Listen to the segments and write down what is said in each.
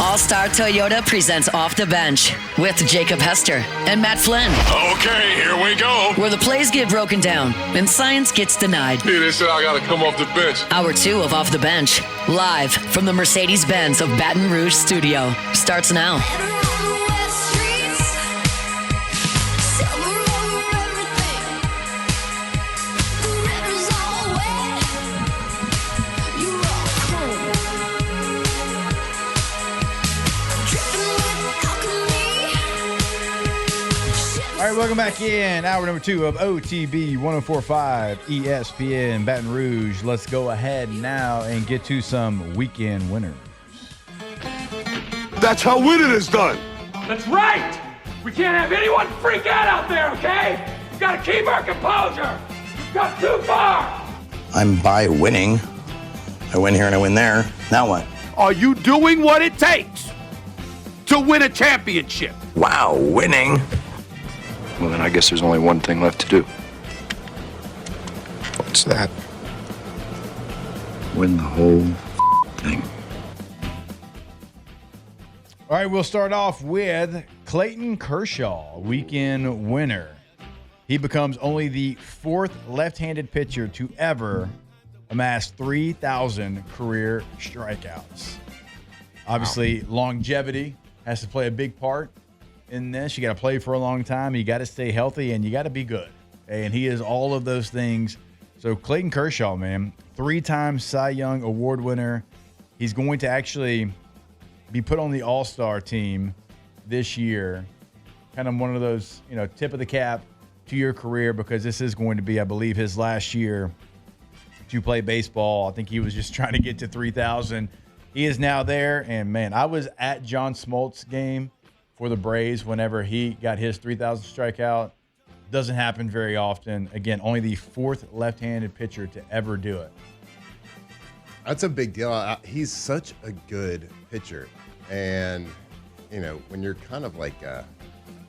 All-Star Toyota presents Off the Bench with Jacob Hester and Matt Flynn. Okay, here we go. Where the plays get broken down and science gets denied. Hey, they said I gotta come off the bench. Hour 2 of Off the Bench, live from the Mercedes-Benz of Baton Rouge studio, starts now. All right, welcome back in. Hour number 2 of OTB 104.5 ESPN Baton Rouge. Let's go ahead now and get to some weekend winners. That's how winning is done. That's right! We can't have anyone freak out there, okay? We've got to keep our composure. We've got too far. I'm by winning. I win here and I win there. Now what? Are you doing what it takes to win a championship? Wow, winning. Well, then I guess there's only one thing left to do. What's that? Win the whole thing. All right, we'll start off with Clayton Kershaw, weekend winner. He becomes only the 4th left-handed pitcher to ever amass 3,000 career strikeouts. Obviously, longevity has to play a big part in this. You got to play for a long time. You got to stay healthy, and you got to be good. And he is all of those things. So Clayton Kershaw, man, 3-time Cy Young Award winner. He's going to actually be put on the All-Star team this year. Kind of one of those, tip of the cap to your career, because this is going to be, I believe, his last year to play baseball. I think he was just trying to get to 3,000. He is now there. And, man, I was at John Smoltz' game for the Braves whenever he got his 3,000 strikeout. Doesn't happen very often. Again, only the 4th left-handed pitcher to ever do it. That's a big deal. He's such a good pitcher. And, when you're kind of like a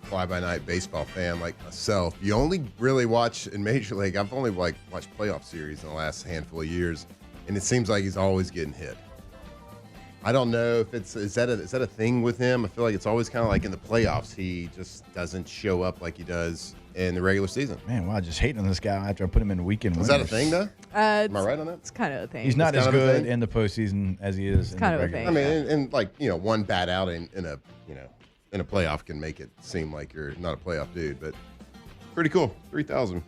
fly-by-night baseball fan like myself, you only really watch in Major League. I've only watched playoff series in the last handful of years, and it seems like he's always getting hit. I don't know if is that a thing with him. I feel like it's always kind of like in the playoffs, he just doesn't show up like he does in the regular season. Man, wow, just hating on this guy after I put him in the weekend winners. Is that a thing, though? Am I right on that? It's kind of a thing. He's not as good in the postseason as he is in the regular. Thing. I mean, and like, one bat out in a playoff can make it seem like you're not a playoff dude, but pretty cool. 3,000.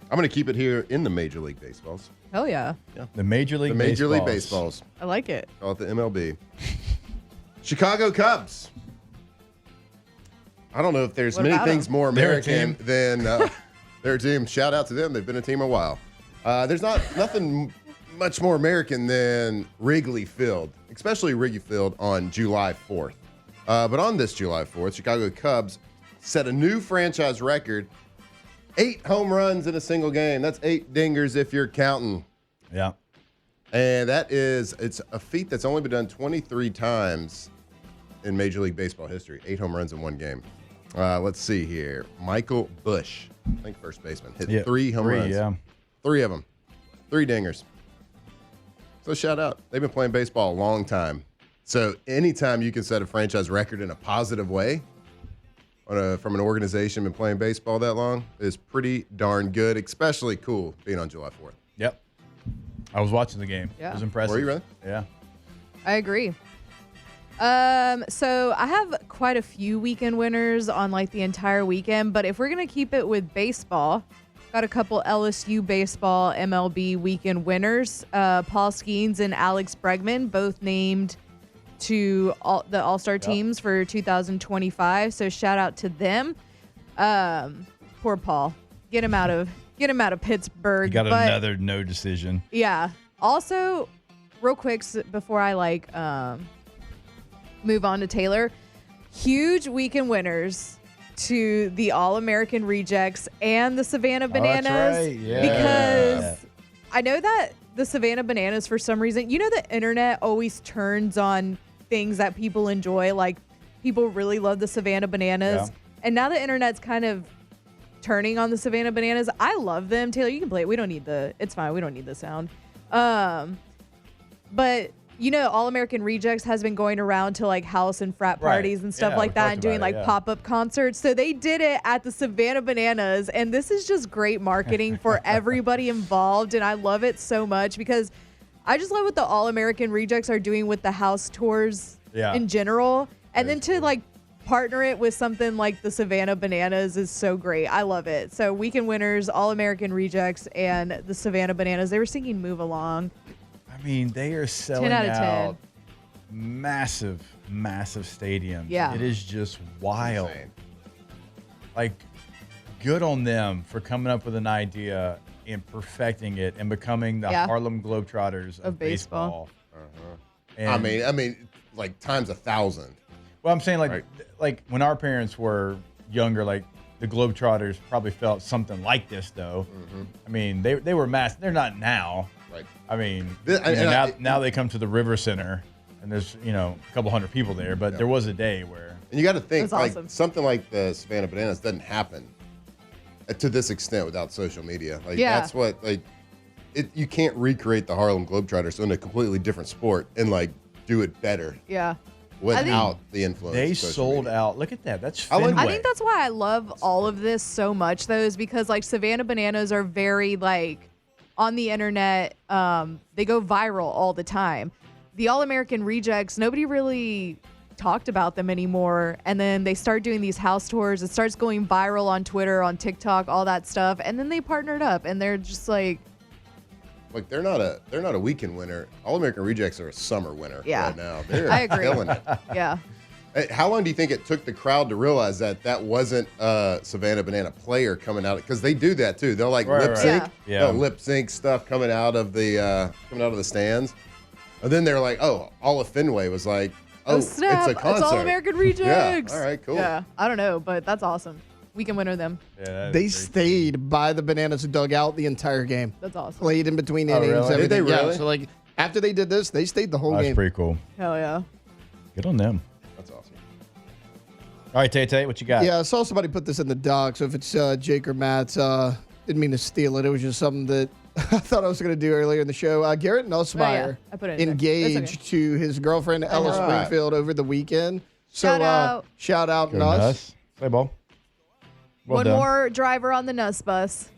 I'm going to keep it here in the Major League Baseballs. Hell yeah. The Major League Baseballs. I like it. Call it the MLB. Chicago Cubs. I don't know if there's many things more American than their team. Shout out to them. They've been a team a while. There's nothing much more American than Wrigley Field, especially Wrigley Field on July 4th. But on this July 4th, Chicago Cubs set a new franchise record. 8 home runs in a single game. That's 8 dingers if you're counting. Yeah. And it's a feat that's only been done 23 times in Major League Baseball history. 8 home runs in one game. Let's see here. Michael Busch, I think first baseman, hit 3 home runs. Yeah. 3 of them. 3 dingers. So shout out. They've been playing baseball a long time. So anytime you can set a franchise record in a positive way, from an organization been playing baseball that long is pretty darn good, especially cool being on July 4th. Yep. I was watching the game. Yeah. It was impressive. Were you really? Yeah. I agree. So I have quite a few weekend winners on like the entire weekend, but if we're going to keep it with baseball, got a couple LSU baseball MLB weekend winners. Paul Skeens and Alex Bregman, both named to the All-Star teams for 2025. So shout out to them. Poor Paul. Get him out of Pittsburgh. He got another no decision. Yeah. Also, real quick before I move on to Taylor, huge weekend winners to the All-American Rejects and the Savannah Bananas. That's right. Yeah. Because I know that the Savannah Bananas, for some reason, the internet always turns on things that people enjoy. Like, people really love the Savannah Bananas. Yeah. And now the internet's kind of turning on the Savannah Bananas. I love them. Taylor, you can play it. It's fine. We don't need the sound. But, All-American Rejects has been going around to like house and frat parties and stuff like that and doing like pop-up concerts. So they did it at the Savannah Bananas, and this is just great marketing for everybody involved, and I love it so much because I just love what the All-American Rejects are doing with the house tours in general. And then to like partner it with something like the Savannah Bananas is so great. I love it. So weekend winners, All-American Rejects, and the Savannah Bananas, they were singing Move Along. I mean, they are selling 10 out of 10. out massive stadiums. Yeah. It is just wild. Insane. Like, good on them for coming up with an idea and perfecting it and becoming the Harlem Globetrotters of baseball. And, I mean, like times 1,000. Well, I'm saying like when our parents were younger, like the Globetrotters probably felt something like this, though. Mm-hmm. I mean, they were mass. They're not now. Right. I mean, now they come to the River Center, and there's a couple hundred people there. But there was a day where. And you got to think That's like awesome. something like the Savannah Bananas doesn't happen to this extent without social media. Like that's what you can't recreate the Harlem Globetrotters in a completely different sport and like do it better. Yeah. Without the influence. They of social sold media. out. Look at that. That's Fenway. I think that's why I love all of this so much, though, is because like Savannah Bananas are very like on the internet. They go viral all the time. The All-American Rejects, nobody really talked about them anymore. And then they start doing these house tours. It starts going viral on Twitter, on TikTok, all that stuff. And then they partnered up, and they're just like they're not a weekend winner. All-American Rejects are a summer winner right now. They're I agree. killing it. Yeah. Hey, how long do you think it took the crowd to realize that wasn't a Savannah Banana player coming out? Because they do that too. They'll like lip sync. Yeah. They'll lip sync stuff coming out of the stands. And then they're like, oh, all of Fenway was like, oh, snap. it's a concert. It's All-American Rejects. Yeah. All right, cool. Yeah. I don't know, but that's awesome. We can winner them. Yeah, they stayed by the Bananas dugout the entire game. That's awesome. Played in between innings. Really? Everything. Did they really? Yeah, so like after they did this, they stayed the whole That's game. pretty cool. Hell yeah. Good on them. That's awesome. All right, Tay, what you got? Yeah, I saw somebody put this in the doc. So if it's Jake or Matt, didn't mean to steal it. It was just something that I thought I was going to do earlier in the show. Garrett Nussmeier I put it in there. engaged to his girlfriend Ella Springfield over the weekend. So Shout out. Shout out Go Nuss. Nuss. Play ball. Well One done. more driver on the Nuss bus.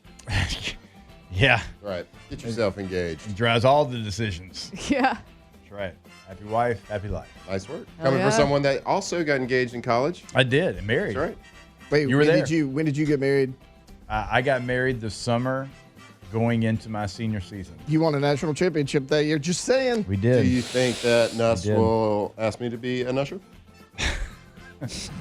Yeah. Right. Get yourself engaged. He drives all the decisions. Yeah. That's right. Happy wife, happy life. Nice work. Oh, Coming yeah. from someone that also got engaged in college. I did. And married. That's right. Wait, You were there. when did you get married? I got married this summer going into my senior season. You won a national championship that year. Just saying. We Do did. you think that Nuss did. will ask me to be an usher?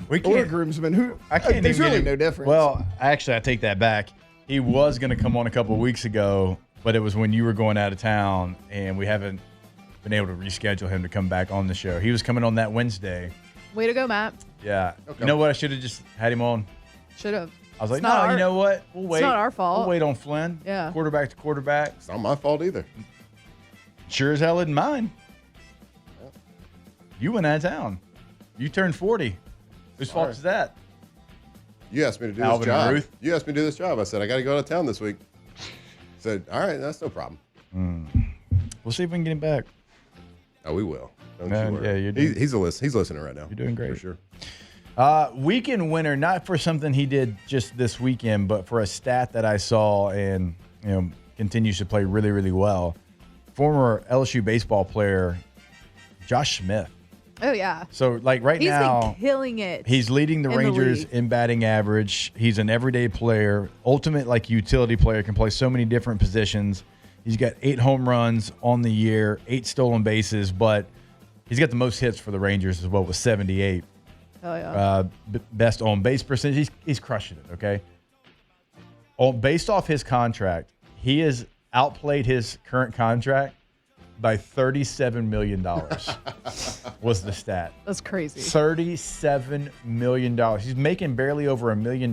We Or can't. groomsman. Who? I can't There's even really get him- no difference. Well, actually, I take that back. He was going to come on a couple of weeks ago, but it was when you were going out of town, and we haven't been able to reschedule him to come back on the show. He was coming on that Wednesday. Way to go, Matt. Yeah. Okay. You know what? I should have just had him on. Should have. I was like, It's not no, our- you know what? We'll wait. It's not our fault. We'll wait on Flynn. Yeah. Quarterback to quarterback. It's not my fault either. Sure as hell isn't mine. You went out of town. You turned 40. Whose fault is that? You asked me to do Alvin this and job. Ruth? You asked me to do this job. I said, I got to go out of town this week. I said, all right, that's no problem. We'll see if we can get him back. Oh, we will. Don't Man, you worry. yeah, you're doing- He's listening right now. You're doing great. For sure. Weekend winner, not for something he did just this weekend, but for a stat that I saw and continues to play really, really well. Former LSU baseball player Josh Smith. Oh, yeah. So, like right He's now, been killing it. he's leading the in the Rangers league. in batting average. He's an everyday player, ultimate like utility player, can play so many different positions. He's got 8 home runs on the year, 8 stolen bases, but he's got the most hits for the Rangers as well with 78. Oh, yeah. Best on base percentage. He's crushing it. Okay. Based off his contract, he has outplayed his current contract by $37 million. Was the stat. That's crazy. $37 million. He's making barely over $1 million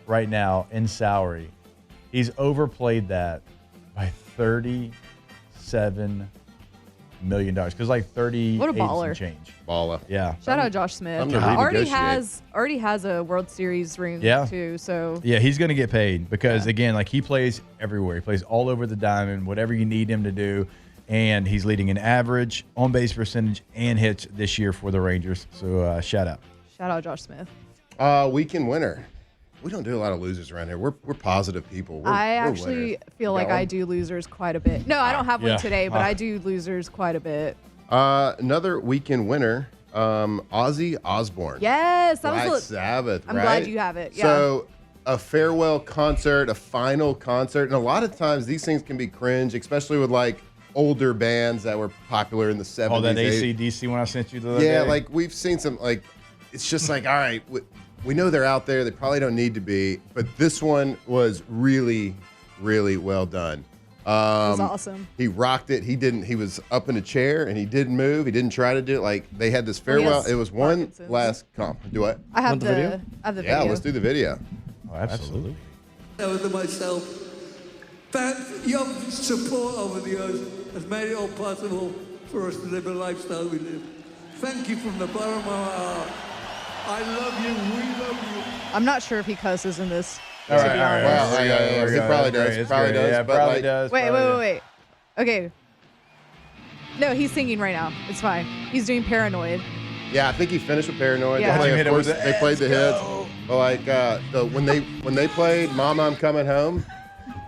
right now in salary. He's overplayed that by $37 million because like 38 What a baller. and change. Baller. Yeah. Shout out Josh Smith. I'm to Already renegotiate. has a World Series ring Yeah. too. So Yeah, he's going to get paid because, again, like he plays everywhere. He plays all over the diamond, whatever you need him to do. and he's leading in average, on-base percentage, and hits this year for the Rangers. So shout out. Shout out Josh Smith. Weekend winner. We don't do a lot of losers around here. We're positive people. I we're actually winners. feel like I do losers quite a bit. No, I don't have one today, but I do losers quite a bit. Another weekend winner, Ozzy Osbourne. Yes, that Black was. Sabbath. I'm right? glad you have it. Yeah. So a farewell concert, a final concert, and a lot of times these things can be cringe, especially with like older bands that were popular in the 70s. Oh, that AC/DC one I sent you the other day? Yeah, like we've seen some, like, it's just like, all right, we know they're out there. They probably don't need to be, but this one was really, really well done. It was awesome. He rocked it. He was up in a chair and he didn't move. He didn't try to do it. Like they had this farewell. It was one Parkinson's. last comp. Do what? I have the video. Yeah, let's do the video. Oh, absolutely. To myself, your support over the years has made it all possible for us to live a lifestyle we live. Thank you from the bottom of my heart. I love you. We love you. I'm not sure if he cusses in this. All right. Well, he probably does. It's Probably great. does. Yeah, but probably like, does. Wait. Okay. No, he's singing right now. It's fine. He's doing Paranoid. Yeah, I think he finished with Paranoid. Yeah. They, Hit of it with course, the they played the hits. go. But like when they played "Mama, I'm Coming Home,"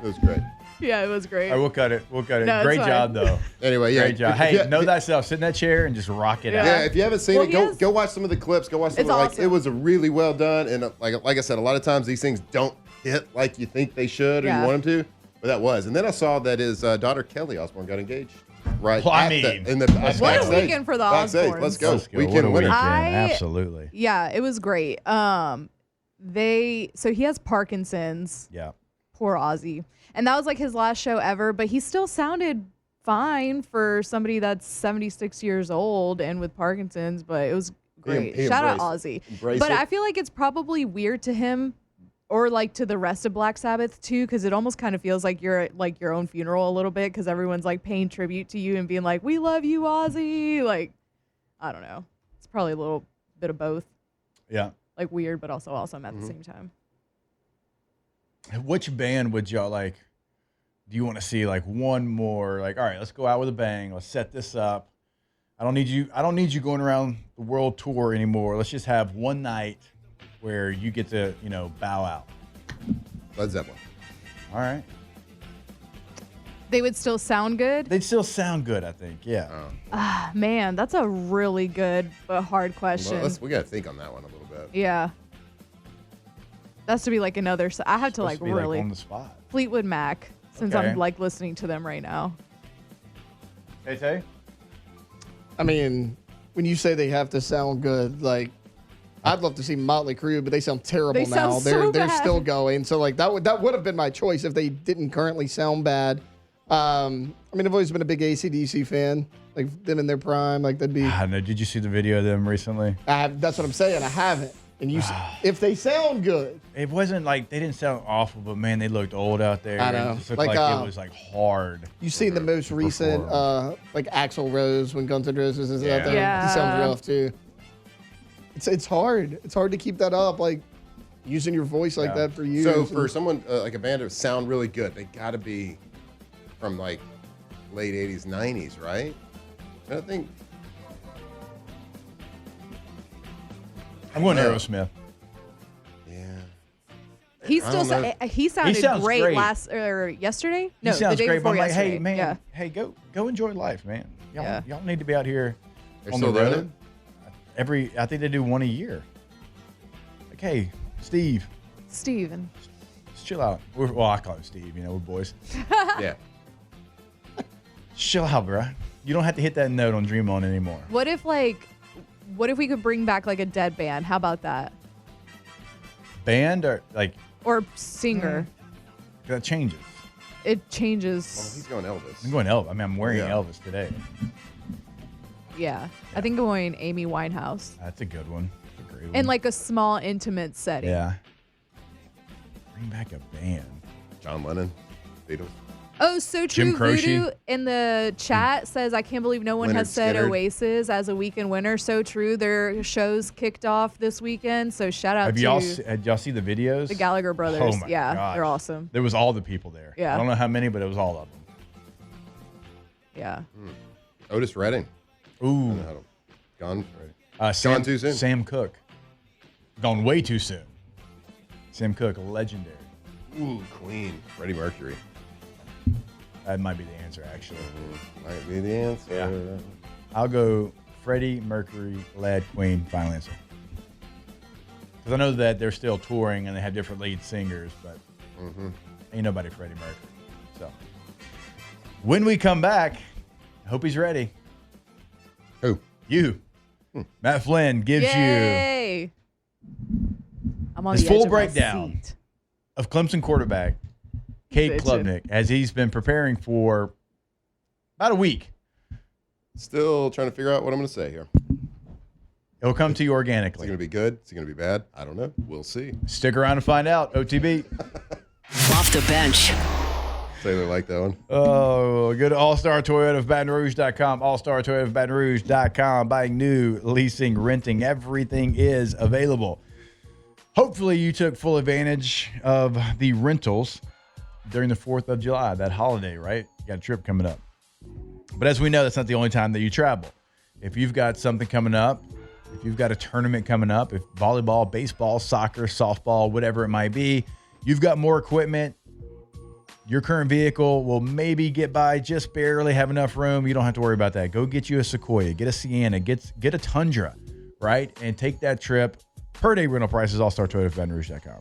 it was great. Yeah, it was great. All right, we'll cut it. No, Great it's fine. job, though. Anyway, yeah. Great job. Hey, know thyself. Sit in that chair and just rock it out. Yeah, if you haven't seen Well, it, go watch some of the clips. Go watch some It's of awesome. it was a really well done, and like I said, a lot of times these things don't hit like you think they should or Yeah. you want them to, but that was. And then I saw that his daughter Kelly Osbourne got engaged. Right. Well, I at mean, in the What a backstage. weekend for the Backstage. Osbournes. Let's go. Let's go. What a Weekend winner. weekend. Absolutely. Yeah, it was great. So he has Parkinson's. Yeah. Poor Ozzy. And that was like his last show ever, but he still sounded fine for somebody that's 76 years old and with Parkinson's, but it was great. He Shout out embraced Ozzy. it. Embraced But it. I feel like it's probably weird to him or like to the rest of Black Sabbath too, because it almost kind of feels like you're at like your own funeral a little bit because everyone's like paying tribute to you and being like, we love you, Ozzy. Like, I don't know. It's probably a little bit of both. Yeah. Like weird, but also awesome at the same time. Which band would y'all like? Do you want to see like one more? Like, all right, let's go out with a bang. Let's set this up. I don't need you going around the world tour anymore. Let's just have one night where you get to, bow out. Led Zeppelin. All right. They would still sound good. They'd still sound good, I think. Yeah. Man, that's a really good but hard question. Well, we got to think on that one a little bit. Yeah. That's to be like another. I have to Supposed like to be, really on the spot. Fleetwood Mac since Okay. I'm like listening to them right now. Hey, Tay? I mean, when you say they have to sound good, like I'd love to see Motley Crue, but they sound terrible They now. sound so They're bad. still going. So like that would have been my choice if they didn't currently sound bad. I mean, I've always been a big AC/DC fan. Like them in their prime, like that'd be. I don't know. Did you see the video of them recently? That's what I'm saying. I haven't. And if they sound good, It wasn't like they didn't sound awful, but man, they looked old out there. I know. It just looked Like, like it was like hard. you seen the most recent, like Axl Rose when Guns N' Roses is out there. Yeah. He sounds rough too. It's hard. It's hard to keep that up. Like using your voice like Yeah. that for years. So for someone like a band to sound really good, they got to be from like late 80s, 90s, right? I think. I'm going Aerosmith. Yeah. He I don't still know. he sounded sounds great, great. yesterday. No, He sounds the day great, before but I'm like, yesterday. hey man, Yeah. hey, go enjoy life, man. Y'all, Yeah. y'all need to be out here They're on the still doing road. I think they do one a year. Like, hey, Steve, Steven. just chill out. Well, I call him Steve. We're boys. Yeah. Chill out, bro. You don't have to hit that note on Dream On anymore. What if we could bring back like a dead band? How about that? Band or like Or singer. that changes. It Oh, changes. he's going Elvis. I'm going Elvis. I mean, I'm wearing Yeah. Elvis today. Yeah. I think going Amy Winehouse. That's a good one. That's a great one. In like a small, intimate setting. yeah. Bring back a band. John Lennon, Beatles. Oh, so Jim true. Croce. Voodoo in the chat says, I can't believe no one Leonard has said Skinner. Oasis as a weekend winner. So true. Their shows kicked off this weekend. So shout out Have to y'all see the videos? the Gallagher brothers. Oh my yeah, gosh. they're awesome. There was all the people there. Yeah. I don't know how many, but it was all of them. Yeah. Otis Redding. Ooh. Gone Sam, too soon. Sam Cooke. Gone way too soon. Sam Cooke, legendary. Ooh, Queen. Freddie Mercury. That might be the answer, actually. Might be the answer. Yeah. I'll go Freddie Mercury led Queen, final answer. Because I know that they're still touring and they have different lead singers, but ain't nobody Freddie Mercury. So when we come back, I hope he's ready. Who? You. Matt Flynn gives Yay! I'm on his the full edge of my breakdown seat. of Clemson quarterback Cade Klubnik as he's been preparing for about a week. Still trying to figure out what I'm going to say here. It'll come to you Is organically. it going to be good? Is it going to be bad? I don't know. We'll see. Stick around and find out. OTB. Off the bench. Taylor like that one. Oh, go to All-Star Toyota of Baton Rouge.com. All-Star Toyota of Baton Rouge.com. Buying new, leasing, renting. Everything is available. Hopefully you took full advantage of the rentals during the 4th of July, that holiday, right? You got a trip coming up. But as we know, that's not the only time that you travel. If you've got something coming up, if you've got a tournament coming up, if volleyball, baseball, soccer, softball, whatever it might be, you've got more equipment. Your current vehicle will maybe get by just barely, have enough room. You don't have to worry about that. Go get you a Sequoia, get a Sienna, get a Tundra, right? And take that trip. Per day rental prices, All-Star Toyota of Baton Rouge.com.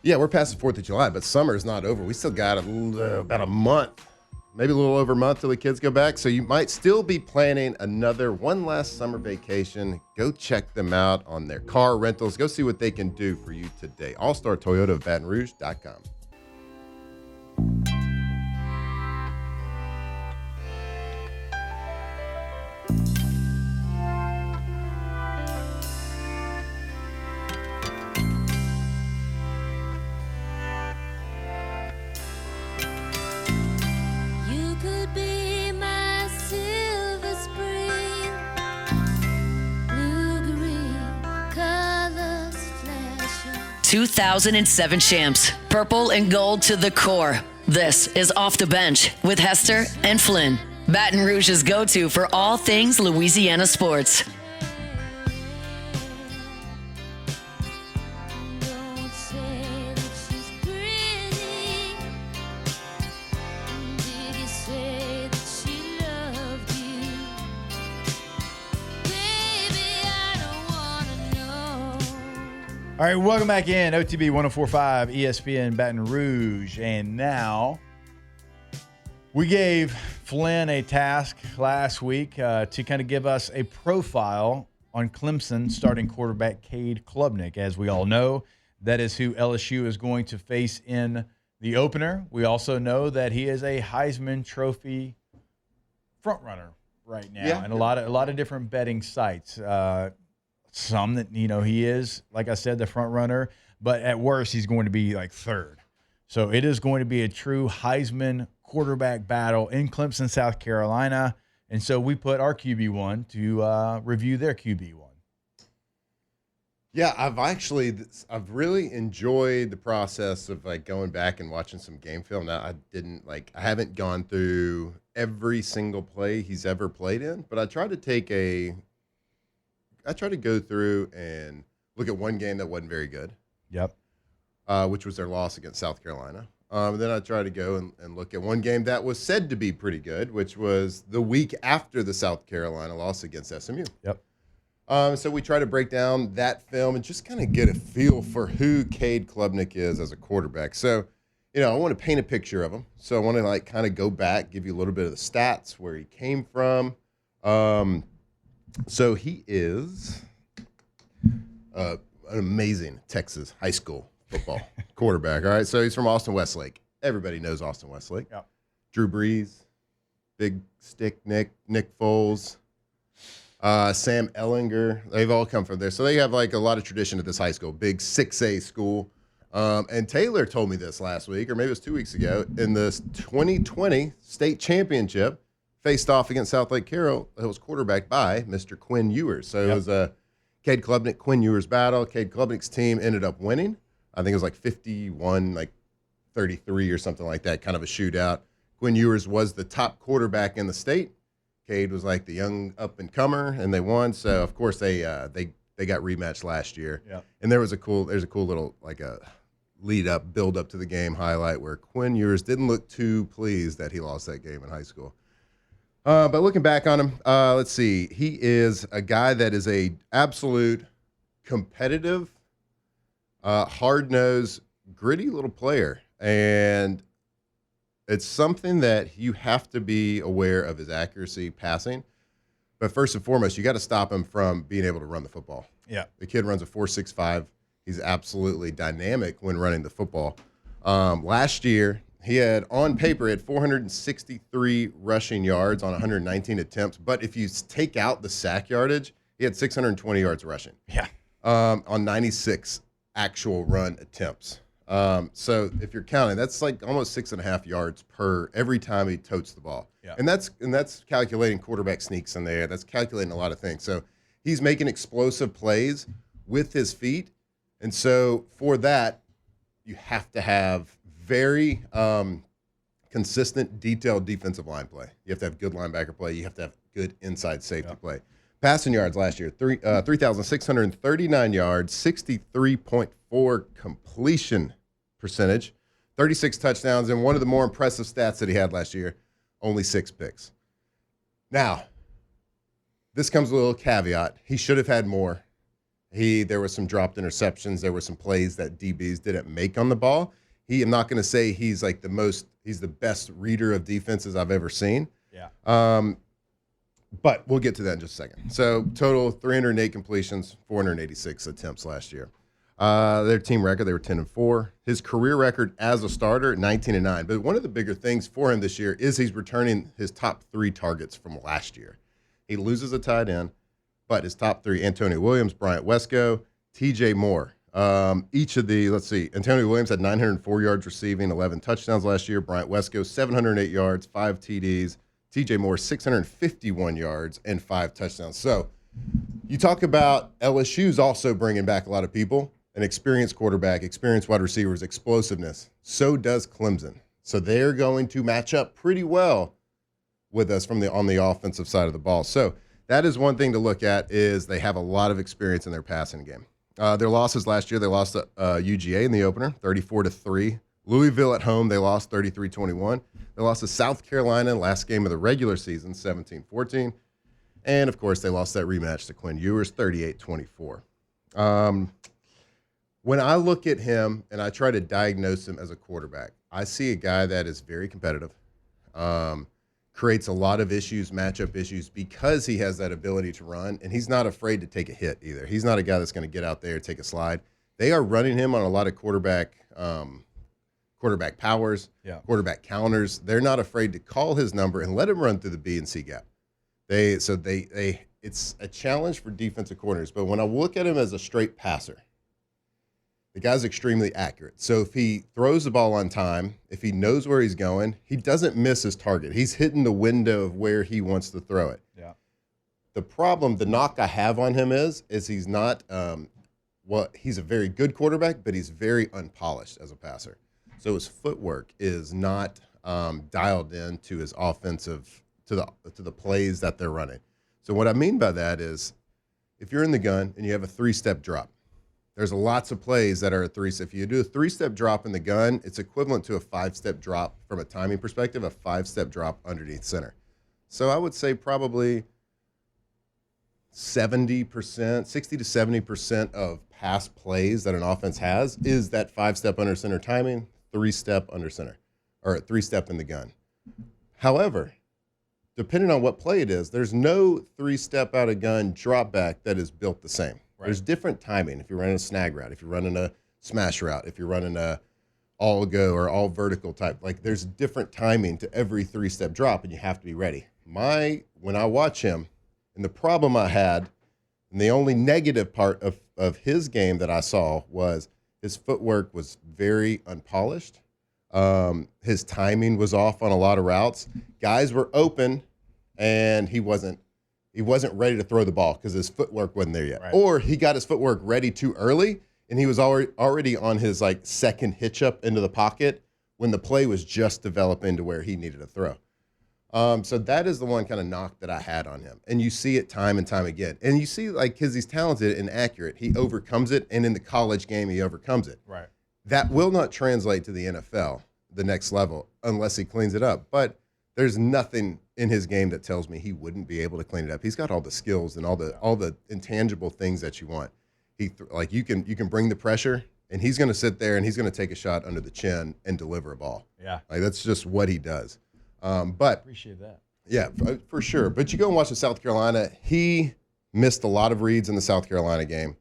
Yeah, we're past the 4th of July, but summer is not over. We still got about a month, maybe a little over a month till the kids go back. So you might still be planning one last summer vacation. Go check them out on their car rentals. Go see what they can do for you today. All-Star Toyota of Baton Rouge.com. You could be my silver spring, blue-green colors flashing. 2007 champs, purple and gold to the core. This is Off the Bench with Hester and Flynn, Baton Rouge's go-to for all things Louisiana sports. Don't say that she's pretty. Did you say that she loved you? Baby, I don't wanna know. All right, welcome back in. OTB 104.5 ESPN Baton Rouge. And now we gave Flynn a task last week to kind of give us a profile on Clemson starting quarterback Cade Klubnik. As we all know, that is who LSU is going to face in the opener. We also know that he is a Heisman Trophy frontrunner right now, and a lot of different betting sites. Some that, he is, like I said, the front runner, but at worst, he's going to be like third. So it is going to be a true Heisman quarterback battle in Clemson, South Carolina. And so we put our QB1 to review their QB1. Yeah, I've really enjoyed the process of going back and watching some game film. Now I haven't gone through every single play he's ever played in, but I tried to go through and look at one game that wasn't very good. Yep. Which was their loss against South Carolina. Then I tried to go and look at one game that was said to be pretty good, which was the week after the South Carolina loss against SMU. Yep. So we try to break down that film and just kind of get a feel for who Cade Klubnik is as a quarterback. So, I want to paint a picture of him. So I want to kind of go back, give you a little bit of the stats, where he came from. So he is an amazing Texas high school football quarterback. All right, so he's from Austin Westlake. Everybody knows Austin Westlake. Yep. Drew Brees, Big Stick Nick Foles, Sam Ellinger. They've all come from there. So they have a lot of tradition at this high school, big 6A school. And Taylor told me this last week, or maybe it was 2 weeks ago, in the 2020 state championship, faced off against South Lake Carroll. It was quarterbacked by Mr. Quinn Ewers. So it was a Cade Klubnik, Quinn Ewers battle. Cade Klubnik's team ended up winning. I think it was 51, 33 or something like that, kind of a shootout. Quinn Ewers was the top quarterback in the state. Cade was like the young up-and-comer, and they won. So, of course, they got rematched last year. Yeah. And there's a cool little, like a lead-up, build-up to the game highlight where Quinn Ewers didn't look too pleased that he lost that game in high school. But looking back on him, let's see. He is a guy that is a absolute competitive, hard-nosed, gritty little player. And it's something that you have to be aware of his accuracy passing. But first and foremost, you got to stop him from being able to run the football. Yeah. The kid runs a 4.65. He's absolutely dynamic when running the football. Last year, he had, on paper, 463 rushing yards on 119 attempts. But if you take out the sack yardage, he had 620 yards rushing. Yeah. On 96 actual run attempts. So if you're counting, that's like almost 6.5 yards per every time he totes the ball. Yeah. And that's calculating quarterback sneaks in there. That's calculating a lot of things. So he's making explosive plays with his feet. And so for that, you have to have very consistent, detailed defensive line play. You have to have good linebacker play. You have to have good inside safety play. Passing yards last year, 3,639 yards, 63.4 completion percentage, 36 touchdowns, and one of the more impressive stats that he had last year, only 6 picks. Now, this comes with a little caveat. He should have had more. There were some dropped interceptions. There were some plays that DBs didn't make on the ball. I'm not going to say he's the best reader of defenses I've ever seen. Yeah. But we'll get to that in just a second. So total 308 completions, 486 attempts last year. Their team record, they were 10-4. His career record as a starter, 19-9. But one of the bigger things for him this year is he's returning his top 3 targets from last year. He loses a tight end, but his top 3, Antonio Williams, Bryant Wesco, TJ Moore. Each of the, Antonio Williams had 904 yards receiving, 11 touchdowns last year. Bryant Wesco, 708 yards, 5 TDs. TJ Moore, 651 yards and 5 touchdowns. So you talk about LSU's also bringing back a lot of people, an experienced quarterback, experienced wide receivers, explosiveness. So does Clemson. So they're going to match up pretty well with us on the offensive side of the ball. So that is one thing to look at, is they have a lot of experience in their passing game. Their losses last year, they lost to UGA in the opener, 34-3. Louisville at home, they lost 33-21. They lost to South Carolina last game of the regular season, 17-14. And, of course, they lost that rematch to Quinn Ewers, 38-24. When I look at him and I try to diagnose him as a quarterback, I see a guy that is very competitive, creates a lot of issues, matchup issues, because he has that ability to run, and he's not afraid to take a hit either. He's not a guy that's going to get out there and take a slide. They are running him on a lot of quarterback powers, quarterback counters. They're not afraid to call his number and let him run through the B and C gap. It's a challenge for defensive corners. But when I look at him as a straight passer, the guy's extremely accurate. So if he throws the ball on time, if he knows where he's going, he doesn't miss his target. He's hitting the window of where he wants to throw it. Yeah. The knock I have on him is he's not, he's a very good quarterback, but he's very unpolished as a passer. So his footwork is not dialed in to his offensive, to the plays that they're running. So what I mean by that is, if you're in the gun and you have a 3-step drop, there's lots of plays that are a 3-step. If you do a 3-step drop in the gun, it's equivalent to a 5-step drop from a timing perspective, a 5-step drop underneath center. So I would say probably 70%, 60 to 70% of pass plays that an offense has is that 5-step under center timing, 3-step under center, or a 3-step in the gun. However, depending on what play it is, there's no 3-step out of gun drop back that is built the same. Right. There's different timing. If you're running a snag route, if you're running a smash route, if you're running a all go or all vertical type, like there's different timing to every 3-step drop, and you have to be ready. When I watch him, and the problem I had, and the only negative part of his game that I saw was his footwork was very unpolished. His timing was off on a lot of routes. Guys were open, and he wasn't ready to throw the ball because his footwork wasn't there yet. Right. Or he got his footwork ready too early, and he was already on his second hitch up into the pocket when the play was just developing to where he needed a throw. So that is the one kind of knock that I had on him. And you see it time and time again. And you see, like, because he's talented and accurate, he overcomes it. And in the college game, he overcomes it. Right. That will not translate to the NFL, the next level, unless he cleans it up. But there's nothing in his game that tells me he wouldn't be able to clean it up. He's got all the skills and all the intangible things that you want. Like you can bring the pressure, and he's going to sit there and he's going to take a shot under the chin and deliver a ball. Yeah. Like that's just what he does. But appreciate that. Yeah, for sure. But you go and watch the South Carolina. He missed a lot of reads in the South Carolina game.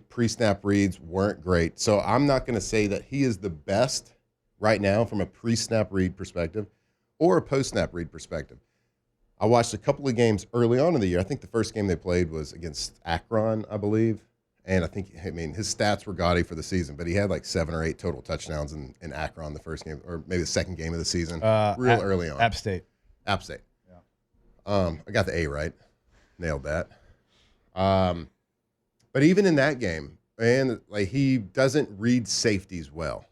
Pre-snap reads weren't great. So I'm not going to say that he is the best right now from a pre-snap read perspective or a post-snap read perspective. I watched a couple of games early on in the year. I think the first game they played was against Akron, I believe. And his stats were gaudy for the season, but he had like 7 or 8 total touchdowns in Akron the first game, or maybe the second game of the season, early on. App State. Yeah. I got the A right. Nailed that. But even in that game, and like he doesn't read safeties well.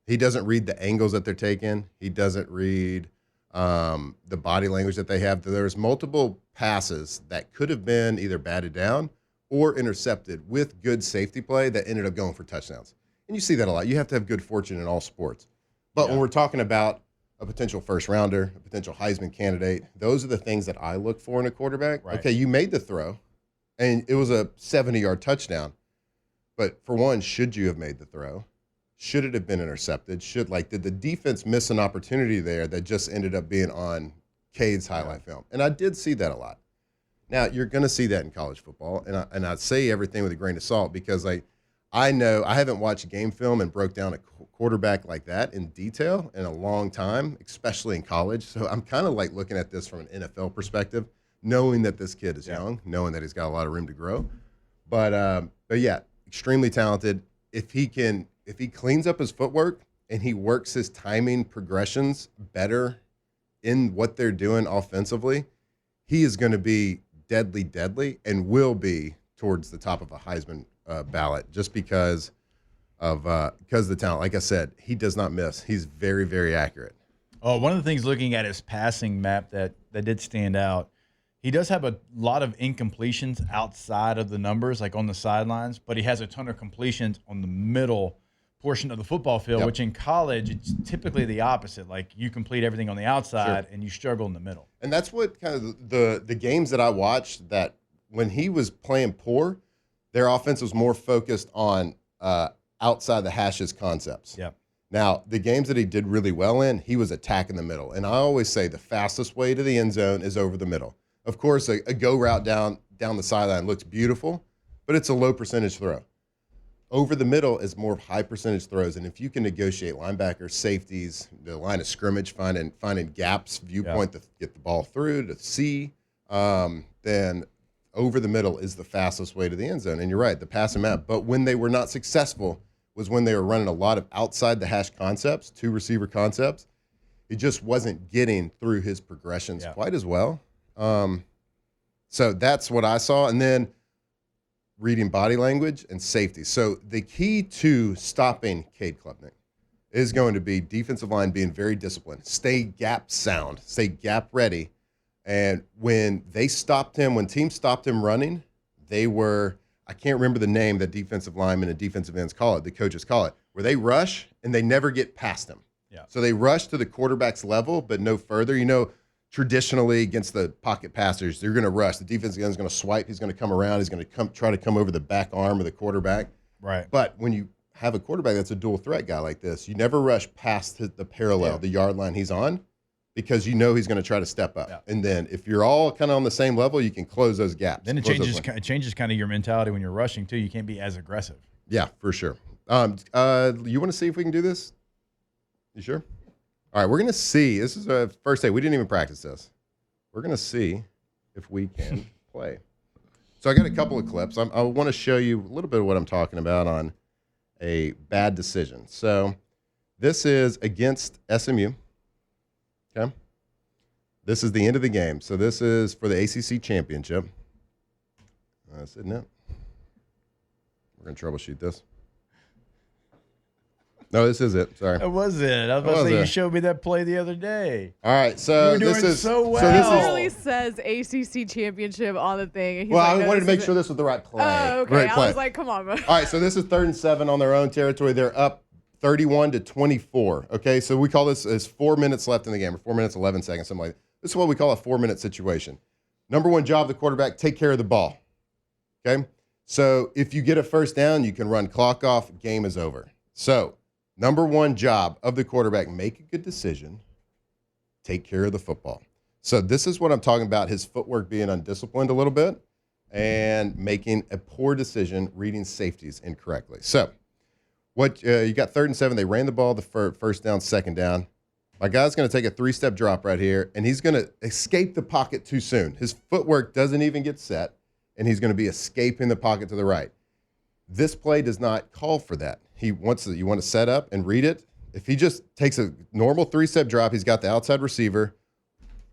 He doesn't read the angles that they're taking. He doesn't read the body language that they have. There's multiple passes that could have been either batted down or intercepted with good safety play that ended up going for touchdowns. And you see that a lot. You have to have good fortune in all sports. But when we're talking about a potential first rounder, a potential Heisman candidate, those are the things that I look for in a quarterback. Right. Okay, you made the throw, and it was a 70-yard touchdown. But for one, should you have made the throw? Should it have been intercepted? Did the defense miss an opportunity there that just ended up being on Cade's highlight film? And I did see that a lot. Now, you're going to see that in college football, and I say everything with a grain of salt because I know I haven't watched game film and broke down a quarterback like that in detail in a long time, especially in college. So I'm kind of like looking at this from an NFL perspective, knowing that this kid is young, knowing that he's got a lot of room to grow. But yeah, extremely talented. If he cleans up his footwork and he works his timing progressions better in what they're doing offensively, he is going to be deadly, and will be towards the top of a Heisman ballot just because of the talent. Like I said, he does not miss. He's very, very accurate. Oh, one of the things looking at his passing map that did stand out, he does have a lot of incompletions outside of the numbers, like on the sidelines, but he has a ton of completions on the middle portion of the football field, which in college, it's typically the opposite. Like you complete everything on the outside and you struggle in the middle. And that's what kind of the games that I watched that when he was playing poor, their offense was more focused on outside the hashes concepts. Yeah. Now, the games that he did really well in, he was attacking the middle. And I always say the fastest way to the end zone is over the middle. Of course, a go route down the sideline looks beautiful, but it's a low percentage throw. Over the middle is more high percentage throws, and if you can negotiate linebackers, safeties, the line of scrimmage, finding gaps, viewpoint to get the ball through, to see, then over the middle is the fastest way to the end zone. And you're right, the passing map. But when they were not successful was when they were running a lot of outside the hash concepts, 2 receiver concepts. It just wasn't getting through his progressions quite as well. So that's what I saw. And then reading body language and safety. So the key to stopping Cade Klubnik is going to be defensive line being very disciplined. Stay gap sound. Stay gap ready. And when teams stopped him running, they were, I can't remember the name that defensive linemen and defensive ends call it, the coaches call it, where they rush and they never get past him. Yeah. So they rush to the quarterback's level, but no further. Traditionally against the pocket passers, they're going to rush. The defensive end is going to swipe. He's going to come around. He's going to try to come over the back arm of the quarterback. Right. But when you have a quarterback that's a dual threat guy like this, you never rush past the parallel, the yard line he's on, because he's going to try to step up. Yeah. And then if you're all kind of on the same level, you can close those gaps. Then it changes kind of your mentality when you're rushing too. You can't be as aggressive. Yeah, for sure. You want to see if we can do this? You sure? All right, we're going to see. This is our first day. We didn't even practice this. We're going to see if we can play. So I got a couple of clips. I want to show you a little bit of what I'm talking about on a bad decision. So this is against SMU. Okay. This is the end of the game. So this is for the ACC championship. That's isn't it? We're going to troubleshoot this. No, this is it. Sorry. That was it. I was about to say, you showed me that play the other day. All right, so you were this doing is so well. So this literally says ACC championship on the thing. And he's well, like, I wanted to make sure this was the right play. Oh, okay. Right I play. was like, come on, bro. All right, so this is 3rd and 7 on their own territory. They're up 31-24. Okay, so we call this as 4 minutes left in the game, or 4 minutes 11 seconds, something like that. This is what we call a 4-minute situation. Number one job of the quarterback: take care of the ball. Okay, so if you get a first down, you can run clock off. Game is over. So number one job of the quarterback: make a good decision, take care of the football. So this is what I'm talking about: his footwork being undisciplined a little bit and making a poor decision, reading safeties incorrectly. So what you got 3rd and 7. They ran the ball the first down, 2nd down. My guy's going to take a 3-step drop right here, and he's going to escape the pocket too soon. His footwork doesn't even get set, and he's going to be escaping the pocket to the right. This play does not call for that. You want to set up and read it. If he just takes a normal 3-step drop, he's got the outside receiver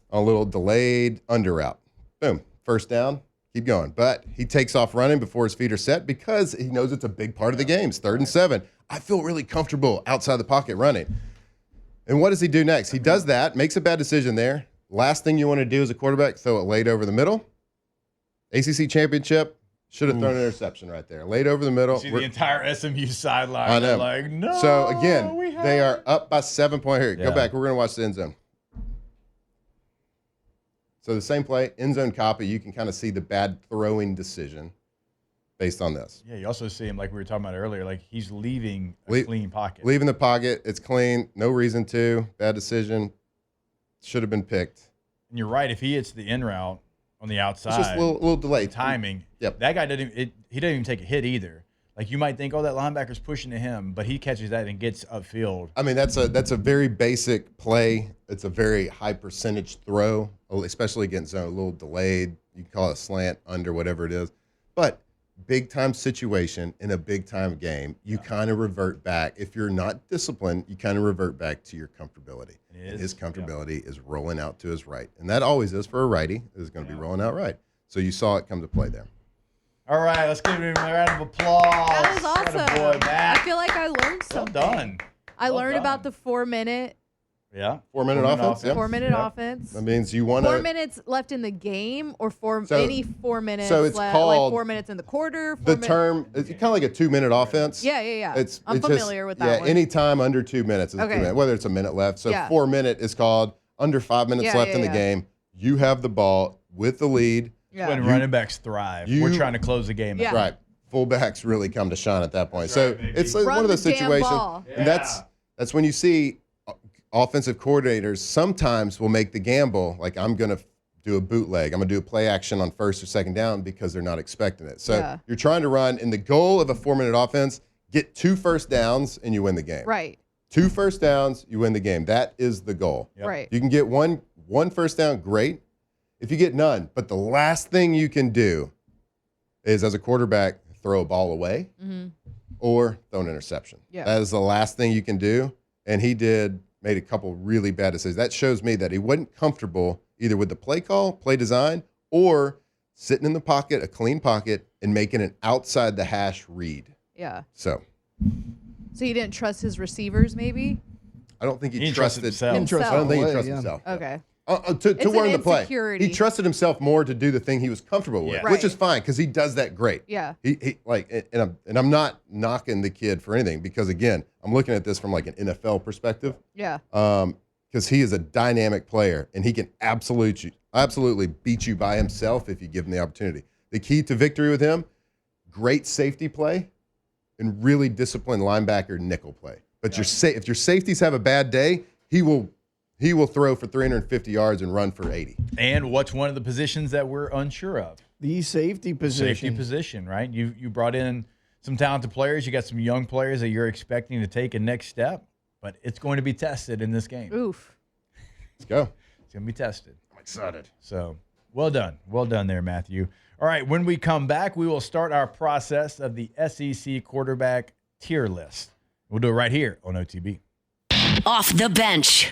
on a little delayed under route. Boom, first down, keep going. But he takes off running before his feet are set because he knows it's a big part of the game. It's 3rd and 7. I feel really comfortable outside the pocket running. And what does he do next? He does that, makes a bad decision there. Last thing you want to do as a quarterback, throw it late over the middle. ACC championship, should have thrown an interception right there. Late over the middle. See the entire SMU sideline. I know. They're like, no. So, again, they are up by 7 points. Here, Yeah. go back. We're going to watch the end zone. So the same play, end zone copy. You can kind of see the bad throwing decision based on this. Yeah, you also see him, like we were talking about earlier, like he's leaving a clean pocket. Leaving the pocket. It's clean. No reason to. Bad decision. Should have been picked. And you're right. If he hits the in route on the outside, It's just a little delay. Timing. Yep. That guy he doesn't even take a hit either. Like you might think, oh, that linebacker's pushing to him, but he catches that and gets upfield. I mean, that's a very basic play. It's a very high percentage throw, especially against zone. A little delayed. You can call it a slant, under, whatever it is. But big time situation in a big time game, you kind of revert back. If you're not disciplined, you kind of revert back to your comfortability. And his comfortability is rolling out to his right. And that always is for a righty. Is going to be rolling out right. So you saw it come to play there. All right, let's give him a round of applause. That was awesome. Attaboy, Matt. I feel like I learned something. Well done. I Well learned done. about the 4-minute. Yeah. 4-minute offense. Yep. 4-minute offense. That means you want to. 4 minutes left in the game, or So- 4 minutes. so it's like called 4 minutes in the quarter. The term, it's kind of like a 2-minute offense. Yeah. I'm It's familiar with that Yeah, one. any time under 2 minutes is Okay. 2 minutes, whether it's a minute left. So Yeah. 4-minute is called under 5 minutes Yeah, left yeah, in the yeah. game. You have the ball with the lead. Yeah. When running backs thrive. We're trying to close the game. Yeah. out. Right. Fullbacks really come to shine at that point. So it's like Run one of those the damn situations. ball. And that's when you see offensive coordinators sometimes will make the gamble, like I'm going to do a bootleg. I'm going to do a play action on 1st or 2nd down because they're not expecting it. So Yeah. you're trying to run, and the goal of a 4-minute offense, get 2 first downs and you win the game. Right. 2 first downs, you win the game. That is the goal. Yep. Right. You can get one first down, great. If you get none, but the last thing you can do is, as a quarterback, throw a ball away or throw an interception. Yeah. That is the last thing you can do. And he made a couple really bad decisions. That shows me that he wasn't comfortable either with the play call, play design, or sitting in the pocket, a clean pocket, and making an outside the hash read. Yeah. So So he didn't trust his receivers, maybe? I don't think he He trusted himself. Himself. I don't think he Play, trusted yeah. himself. Okay. To It's learn an the play. insecurity. He trusted himself more to do the thing he was comfortable with, Yeah. which Right. is fine because he does that great. Yeah. He like, and I'm not knocking the kid for anything because again, I'm looking at this from like an NFL perspective. Yeah. Because he is a dynamic player and he can absolutely beat you by himself if you give him the opportunity. The key to victory with him, great safety play and really disciplined linebacker nickel play. But if your safeties have a bad day, he will throw for 350 yards and run for 80. And what's one of the positions that we're unsure of? The safety position. Safety position, right? You brought in some talented players. You got some young players that you're expecting to take a next step, but it's going to be tested in this game. Oof. Let's go. It's going to be tested. I'm excited. So well done. Well done there, Matthew. All right, when we come back, we will start our process of the SEC quarterback tier list. We'll do it right here on OTB. Off the bench.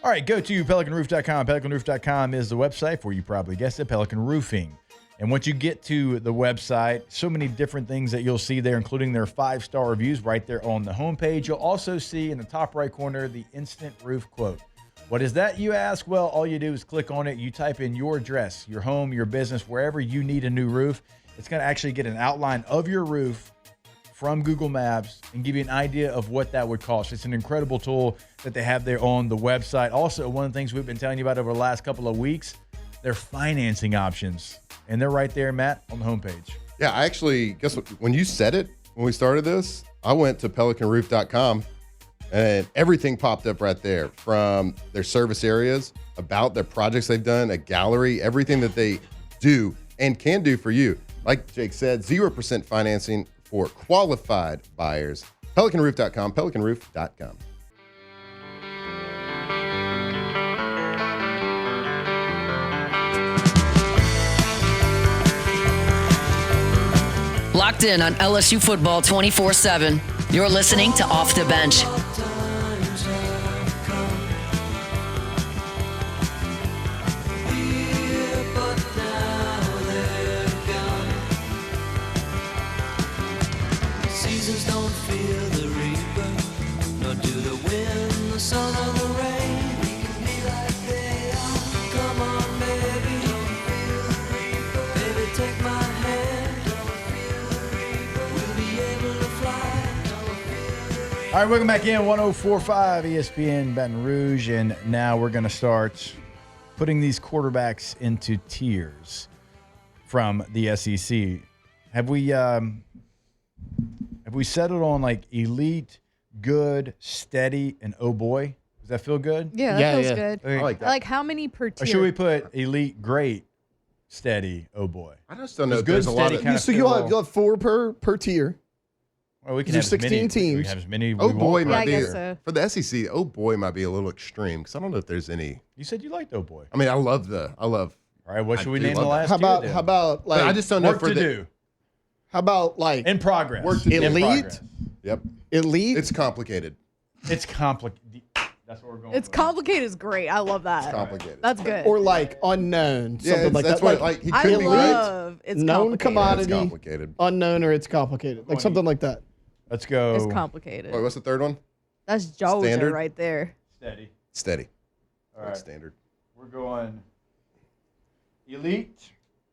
All right, go to pelicanroof.com. Pelicanroof.com is the website for, you probably guessed it, Pelican Roofing. And once you get to the website, so many different things that you'll see there, including their 5-star reviews right there on the homepage. You'll also see in the top right corner the instant roof quote. What is that, you ask? Well, all you do is click on it. You type in your address, your home, your business, wherever you need a new roof. It's going to actually get an outline of your roof from Google Maps and give you an idea of what that would cost. It's an incredible tool that they have there on the website. Also, one of the things we've been telling you about over the last couple of weeks, their financing options. And they're right there, Matt, on the homepage. Yeah, I actually, guess what? When you said it, when we started this, I went to pelicanroof.com and everything popped up right there, from their service areas, about their projects they've done, a gallery, everything that they do and can do for you. Like Jake said, 0% financing for qualified buyers. Pelicanroof.com, pelicanroof.com. Locked in on LSU football 24/7. You're listening to Off the Bench. Seasons don't feel the reaper, nor do the wind, the sun, or the rain. We can be like they are. Come on, baby, don't feel the reaper. Baby, take my hand, don't feel the reaper. We'll be able to fly, don't feel the reaper. All right, welcome back in 104.5 ESPN Baton Rouge. And now we're going to start putting these quarterbacks into tiers from the SEC. Have we settled on like elite, good, steady, and oh boy? Does that feel good? Yeah, that feels good. I like that. Like how many per tier? Or should we put elite, great, steady, oh boy? I just don't know. Good, There's a lot steady of. kind of So you'll have 4 per tier. Well, we can There's have 16 as many, We teams. can have as many. Oh we boy, want. Yeah, I might be guess so. for the SEC. Oh boy, might be a little extreme because I don't know if there's any. You said you liked oh boy. I mean, I love. All right, what should we do name the love last How tier about then? how about But like I just don't know work for to the. do how about like in progress? Work to do. In Elite? progress. Yep, elite? it's complicated. It's complicated. That's what we're going. It's with. complicated is great. I love that. It's complicated. That's good. Or like unknown, Yeah, something like that's that. what like he I could be right. love it's known complicated. commodity, It's complicated. unknown, or it's complicated, like something like that. Let's go. It's complicated. Wait, what's the third one? That's Georgia Standard? right there. Steady. Steady. All That's right. standard. We're going elite,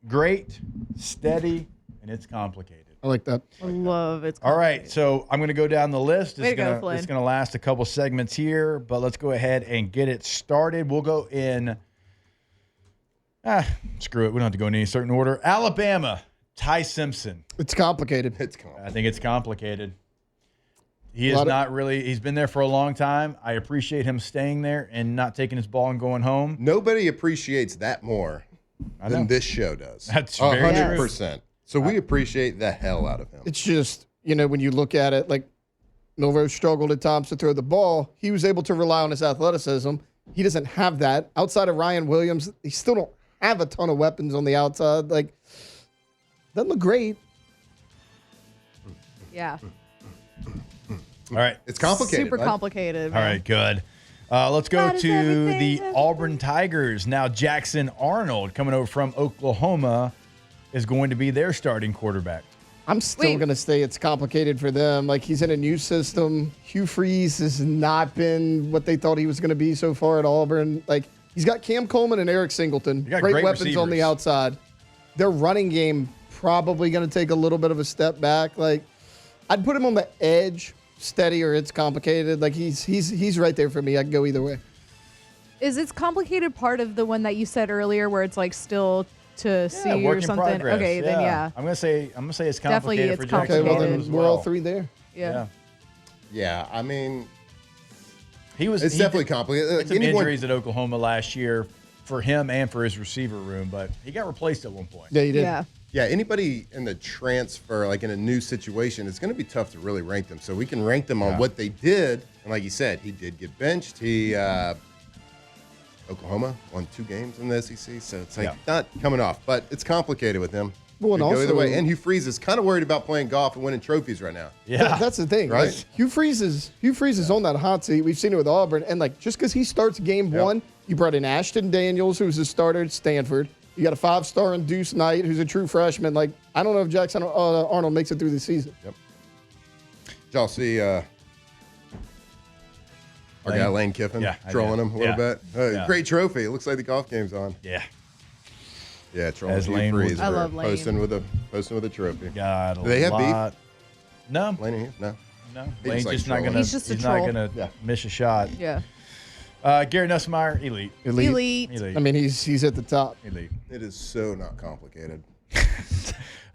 great, steady, and it's complicated. I like that. I love it's All right, complicated. so I'm going to go down the list. Way to go, Flynn. It's going to last a couple segments here, but let's go ahead and get it started. We'll go in. Screw it. We don't have to go in any certain order. Alabama, Ty Simpson. It's complicated. It's complicated. I think it's complicated. He A is lot of- not really. He's been there for a long time. I appreciate him staying there and not taking his ball and going home. Nobody appreciates that more I know. than this show does. That's very true. 100%. So we appreciate the hell out of him. It's just, when you look at it, like Milroe struggled at times to throw the ball. He was able to rely on his athleticism. He doesn't have that. Outside of Ryan Williams, he still don't have a ton of weapons on the outside. Like, doesn't look great. Yeah. All right. It's complicated. Super bud. complicated. All man. right, good. Let's go God is to everything, the everything. Auburn Tigers. Now, Jackson Arnold, coming over from Oklahoma, is going to be their starting quarterback. I'm still going to say it's complicated for them. Like, he's in a new system. Hugh Freeze has not been what they thought he was going to be so far at Auburn. Like, he's got Cam Coleman and Eric Singleton. You got Great great weapons on the receivers. outside. Their running game probably going to take a little bit of a step back. Like, I'd put him on the edge, steady, or it's complicated. Like, he's right there for me. I can go either way. Is it's complicated part of the one that you said earlier where it's like still to see work or in something? progress. Okay, then yeah. I'm gonna say it's Definitely complicated it's for Jackson Okay, well, Arnold then as we're all well. three there. Yeah. Yeah, I mean, It's it's definitely complicated. Had some Anyone- injuries at Oklahoma last year for him and for his receiver room, but he got replaced at one point. Yeah, you did. Yeah. Yeah, anybody in the transfer, like in a new situation, it's going to be tough to really rank them. So we can rank them on what they did. And like you said, he did get benched. Oklahoma won 2 games in the SEC. So it's like not coming off. But it's complicated with him. Well, and Could go either also- way. And Hugh Freeze is kind of worried about playing golf and winning trophies right now. Yeah. That's the thing, Right. right? Hugh Freeze is on that hot seat. We've seen it with Auburn, and like just because he starts game one, you brought in Ashton Daniels, who's a starter at Stanford. You got a 5-star in Deuce Knight, who's a true freshman. Like, I don't know if Jackson Arnold makes it through the season. Yep. Did y'all see our guy Lane Kiffin trolling him a little bit? Great trophy. It looks like the golf game's on. Yeah. Yeah, trolling As Lane Freeze. I love Lane. Posting with a trophy. God, Do they have beef? No. Lane and him? No. No. He Lane's just just like not trolling. gonna. He's just a troll. not gonna miss a shot. Yeah. Garrett Nussmeier, elite. Elite. I mean, he's at the top. Elite. It is so not complicated.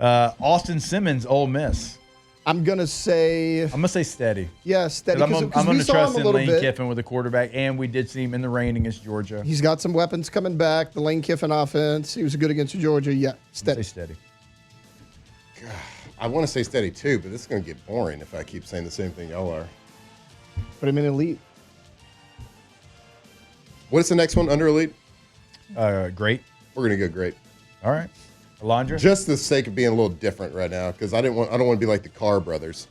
Austin Simmons, Ole Miss. I'm gonna say steady. Yeah, steady. 'Cause I'm gonna trust in Lane bit. Kiffin with the quarterback, and we did see him in the rain against Georgia. He's got some weapons coming back. The Lane Kiffin offense. He was good against Georgia. Yeah, steady. Say steady. I want to say steady too, but this is going to get boring if I keep saying the same thing y'all are. Put him in elite. What's the next one under elite? Great. We're going to go great. All right. Alondra? Just the sake of being a little different right now, because I don't want to be like the Carr brothers.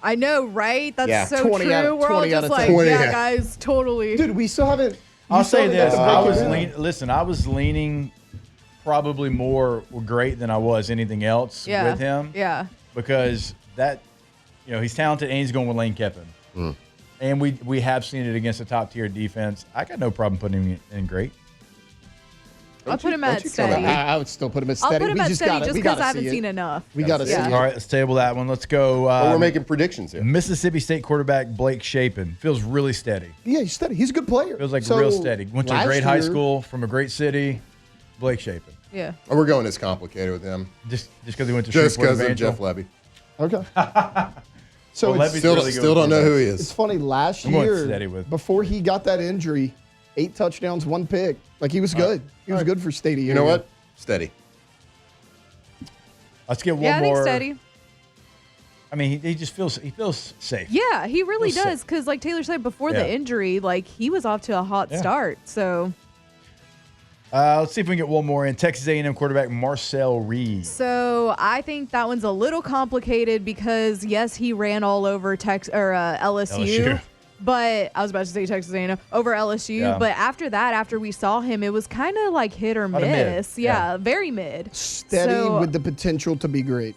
I know, right? That's Yeah. so 20 true. out of- We're all 20 out just of like, 10. 20, yeah, yeah. guys, totally. Dude, we still haven't. I'll say this. I was leaning. I was leaning probably more great than I was anything else Yeah. with him. Yeah. Because he's talented and he's going with Lane Kiffin. And we have seen it against a top tier defense. I got no problem putting him in great. I'll put him at don't you tell steady. me. I would still put him at I'll steady. put him We at just steady gotta- just we because gotta I haven't see seen it. enough. We got to see Yeah. it. All right, let's table that one. Let's go. But we're making predictions here. Mississippi State quarterback Blake Shapen feels really steady. Yeah, he's steady. He's a good player. Feels like So, real steady. Went to a last great high year- school from a great city. Blake Shapen. Yeah. Oh, we're going this complicated with him. Just because he went to Just Shreveport because of Evangel. Jeff Levy. Okay. So Well, it's, Levy's Still, really good still with don't know who he it's is. funny. Last I'm going year, steady with- before he got that injury, 8 touchdowns, 1 pick. Like, he was good. He was good for State. You know what? Steady. Let's get one Yeah, I think more. steady. I mean, he feels safe. Yeah, he really Feels does. sick. Because, like Taylor said, before Yeah. the injury, like, he was off to a hot Yeah. start. So, Let's see if we can get one more in. Texas A&M quarterback Marcel Reed. I think that one's a little complicated because, yes, he ran all over LSU. But I was about to say Texas A&M over LSU. Yeah. But after we saw him, it was kind of like hit or Kinda mid. miss. Yeah. Yeah, very mid. Steady So- with the potential to be great.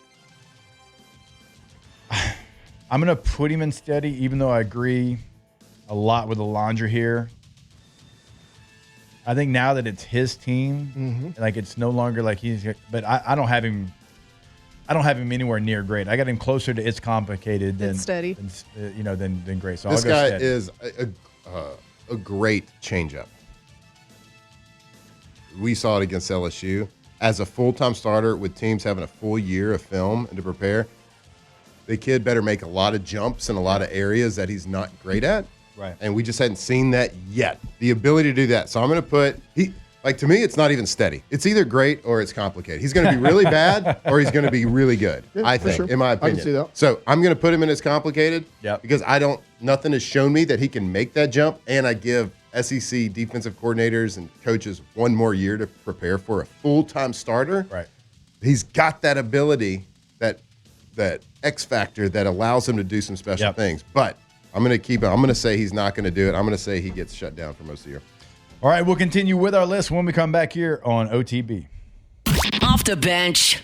I'm going to put him in steady, even though I agree a lot with Alondra here. I think now that it's his team, like it's no longer like he's. But I don't have him. I don't have him anywhere near great. I got him closer to it's complicated than Than steady. Than great. So This I'll go guy steady. is a great changeup. We saw it against LSU. As a full-time starter with teams having a full year of film and to prepare, the kid better make a lot of jumps in a lot of areas that he's not great at. Right. And we just hadn't seen that yet. The ability to do that. So I'm going to put to me, it's not even steady. It's either great or it's complicated. He's going to be really bad or he's going to be really good. Yeah, I for think, sure. in my I can opinion. see that. So I'm going to put him in as complicated. Yep. Because nothing has shown me that he can make that jump, and I give SEC defensive coordinators and coaches one more year to prepare for a full-time starter. Right. He's got that ability, that X factor that allows him to do some special Yep. things. But I'm going to keep it. I'm going to say he's not going to do it. I'm going to say he gets shut down for most of the year. All right, we'll continue with our list when we come back here on OTB. Off the bench.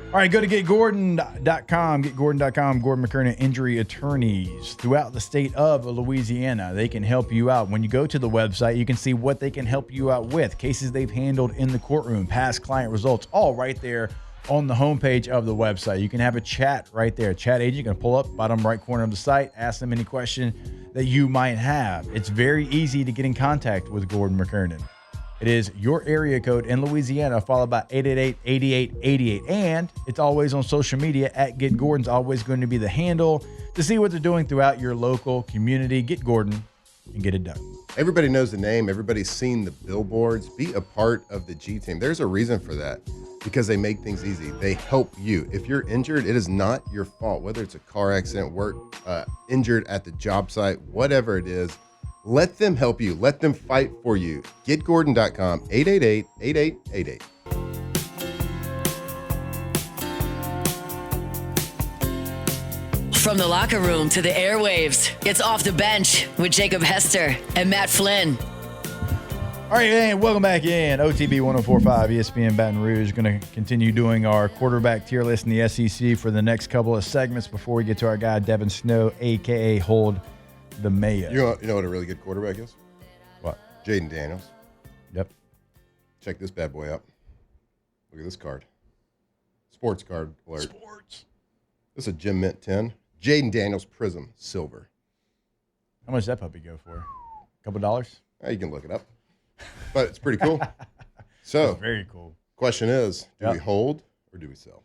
All right, go to getgordon.com. Getgordon.com. Gordon McKernan Injury Attorneys throughout the state of Louisiana. They can help you out. When you go to the website, you can see what they can help you out with. Cases they've handled in the courtroom, past client results, all right there on the homepage of the website. You can have a chat right there. Chat agent, you can pull up bottom right corner of the site, ask them any question that you might have. It's very easy to get in contact with Gordon McKernan. It is your area code in Louisiana, followed by 888-8888. And it's always on social media at Get Gordon's always going to be the handle to see what they're doing throughout your local community. Get Gordon and get it done. Everybody knows the name. Everybody's seen the billboards. Be a part of the G team. There's a reason for that, because they make things easy. They help you. If you're injured, it is not your fault. Whether it's a car accident, work, injured at the job site, whatever it is, let them help you. Let them fight for you. GetGordon.com, 888-8888. From the locker room to the airwaves, it's Off the Bench with Jacob Hester and Matt Flynn. All right, and welcome back in. OTB 1045 ESPN Baton Rouge. Going to continue doing our quarterback tier list in the SEC for the next couple of segments before we get to our guy, Devin Snow, a.k.a. Hold the Mayo. You know what a really good quarterback is? What? Jaden Daniels. Yep. Check this bad boy out. Look at this card. Sports card alert. Sports. This is a Gem Mint 10. Jaden Daniels Prism Silver. How much does that puppy go for? A couple dollars? You can look it up. But it's pretty cool. So, That's very cool. Question is, do Yep. we hold or do we sell?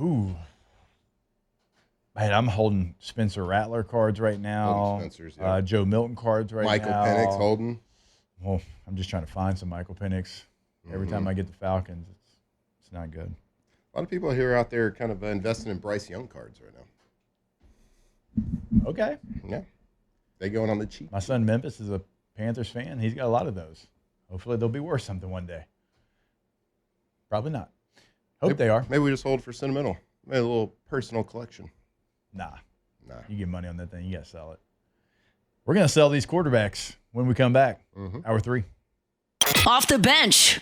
Ooh. Man, I'm holding Spencer Rattler cards right now. Holding Spencer's, yeah. Joe Milton cards right Michael now. Penix holding. Well, I'm just trying to find some Michael Penix. Every time I get the Falcons, it's not good. A lot of people here out there kind of investing in Bryce Young cards right now. Okay. Yeah. They going on the cheap. My son Memphis is a Panthers fan. He's got a lot of those. Hopefully they'll be worth something one day. Probably not. Hope they are. Maybe we just hold for sentimental. Maybe a little personal collection. Nah. You get money on that thing, you got to sell it. We're going to sell these quarterbacks when we come back. Hour 3. Off the bench.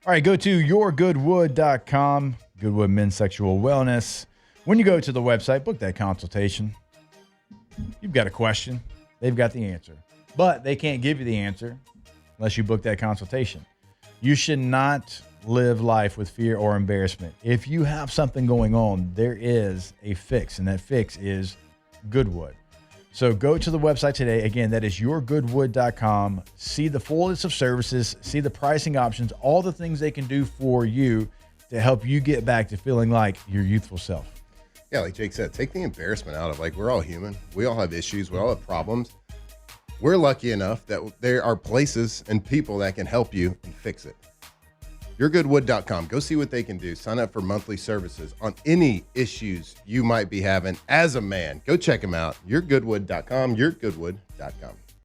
All right, go to yourgoodwood.com. Goodwood Men's Sexual Wellness. When you go to the website, book that consultation. You've got a question. They've got the answer. But they can't give you the answer unless you book that consultation. You should not live life with fear or embarrassment. If you have something going on, there is a fix, and that fix is Goodwood. So go to the website today. Again, that is yourgoodwood.com. See the full list of services, see the pricing options, all the things they can do for you to help you get back to feeling like your youthful self. Yeah, like Jake said, take the embarrassment out of, like, we're all human. We all have issues. We all have problems. We're lucky enough that there are places and people that can help you and fix it. Yourgoodwood.com. Go see what they can do. Sign up for monthly services on any issues you might be having as a man. Go check them out. Yourgoodwood.com. Yourgoodwood.com.